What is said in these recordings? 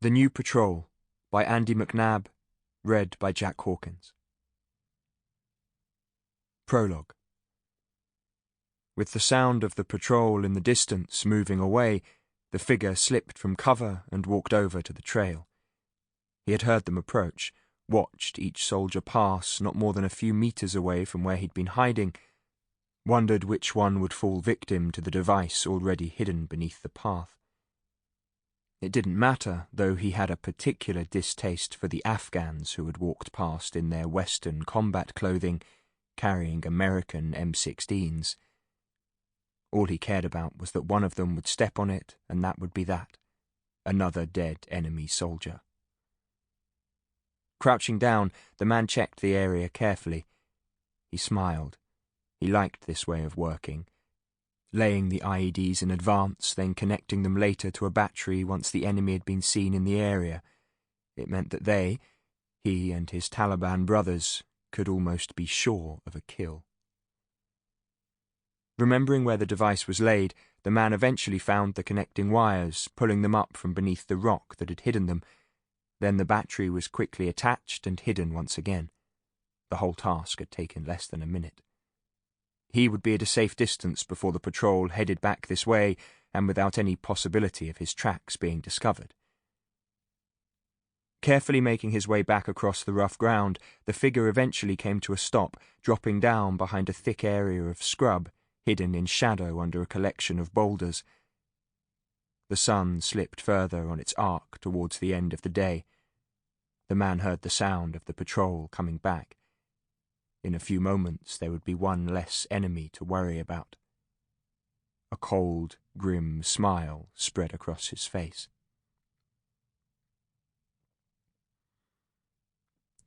The New Patrol by Andy McNab, read by Jack Hawkins. Prologue. With the sound of the patrol in the distance moving away, the figure slipped from cover and walked over to the trail. He had heard them approach, watched each soldier pass not more than a few meters away from where he'd been hiding, wondered which one would fall victim to the device already hidden beneath the path. It didn't matter, though he had a particular distaste for the Afghans who had walked past in their Western combat clothing, carrying American M16s. All he cared about was that one of them would step on it, and that would be that. Another dead enemy soldier. Crouching down, the man checked the area carefully. He smiled. He liked this way of working. Laying the IEDs in advance, then connecting them later to a battery once the enemy had been seen in the area. It meant that he and his Taliban brothers, could almost be sure of a kill. Remembering where the device was laid, the man eventually found the connecting wires, pulling them up from beneath the rock that had hidden them. Then the battery was quickly attached and hidden once again. The whole task had taken less than a minute. He would be at a safe distance before the patrol headed back this way, and without any possibility of his tracks being discovered. Carefully making his way back across the rough ground, the figure eventually came to a stop, dropping down behind a thick area of scrub, hidden in shadow under a collection of boulders. The sun slipped further on its arc towards the end of the day. The man heard the sound of the patrol coming back. In a few moments there would be one less enemy to worry about. A cold, grim smile spread across his face.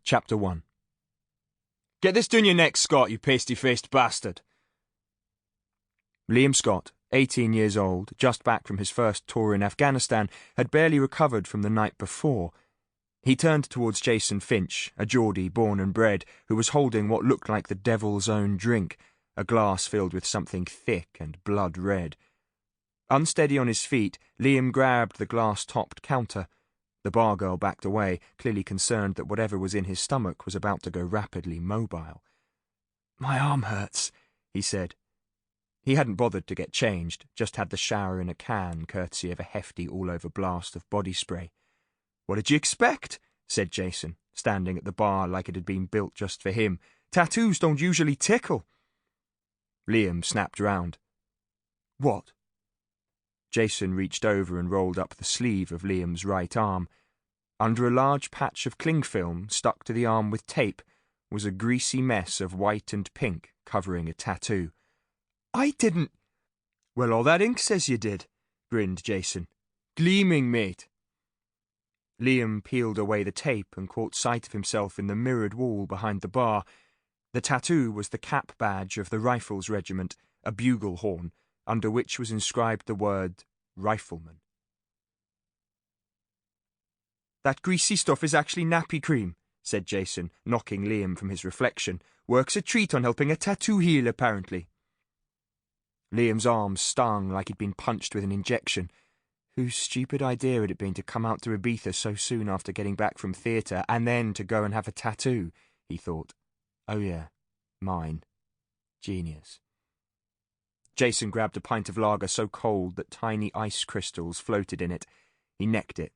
Chapter 1. "Get this down your neck, Scott, you pasty-faced bastard!" Liam Scott, 18 years old, just back from his first tour in Afghanistan, had barely recovered from the night before. He turned towards Jason Finch, a Geordie born and bred, who was holding what looked like the devil's own drink, a glass filled with something thick and blood-red. Unsteady on his feet, Liam grabbed the glass-topped counter. The bar girl backed away, clearly concerned that whatever was in his stomach was about to go rapidly mobile. "My arm hurts," he said. He hadn't bothered to get changed, just had the shower in a can, courtesy of a hefty all-over blast of body spray. "What did you expect?" said Jason, standing at the bar like it had been built just for him. "Tattoos don't usually tickle." Liam snapped round. "What?" Jason reached over and rolled up the sleeve of Liam's right arm. Under a large patch of cling film, stuck to the arm with tape, was a greasy mess of white and pink covering a tattoo. "I didn't—" "Well, all that ink says you did," grinned Jason. "Gleaming, mate." Liam peeled away the tape and caught sight of himself in the mirrored wall behind the bar. The tattoo was the cap badge of the Rifles Regiment, a bugle horn, under which was inscribed the word Rifleman. "That greasy stuff is actually nappy cream," said Jason, knocking Liam from his reflection. "Works a treat on helping a tattoo heal, apparently." Liam's arm stung like he'd been punched with an injection. Whose stupid idea had it been to come out to Ibiza so soon after getting back from theatre, and then to go and have a tattoo, he thought. Oh yeah, mine. Genius. Jason grabbed a pint of lager so cold that tiny ice crystals floated in it. He necked it.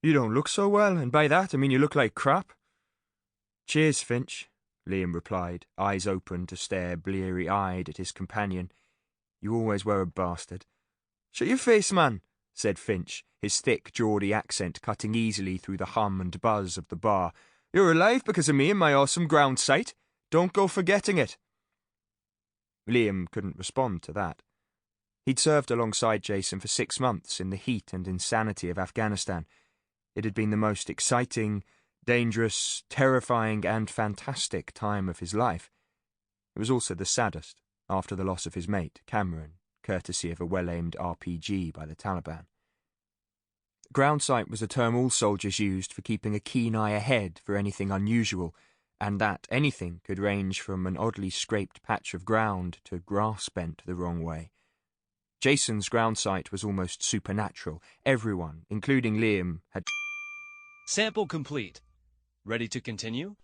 "You don't look so well, and by that I mean you look like crap." "Cheers, Finch," Liam replied, eyes open to stare bleary-eyed at his companion. "You always were a bastard." "Shut your face, man," said Finch, his thick Geordie accent cutting easily through the hum and buzz of the bar. "You're alive because of me and my awesome ground sight. Don't go forgetting it." Liam couldn't respond to that. He'd served alongside Jason for 6 months in the heat and insanity of Afghanistan. It had been the most exciting, dangerous, terrifying, and fantastic time of his life. It was also the saddest, after the loss of his mate, Cameron, courtesy of a well-aimed RPG by the Taliban. Ground sight was a term all soldiers used for keeping a keen eye ahead for anything unusual, and that anything could range from an oddly scraped patch of ground to grass bent the wrong way. Jason's ground sight was almost supernatural. Everyone, including Liam, had Sample complete. Ready to continue?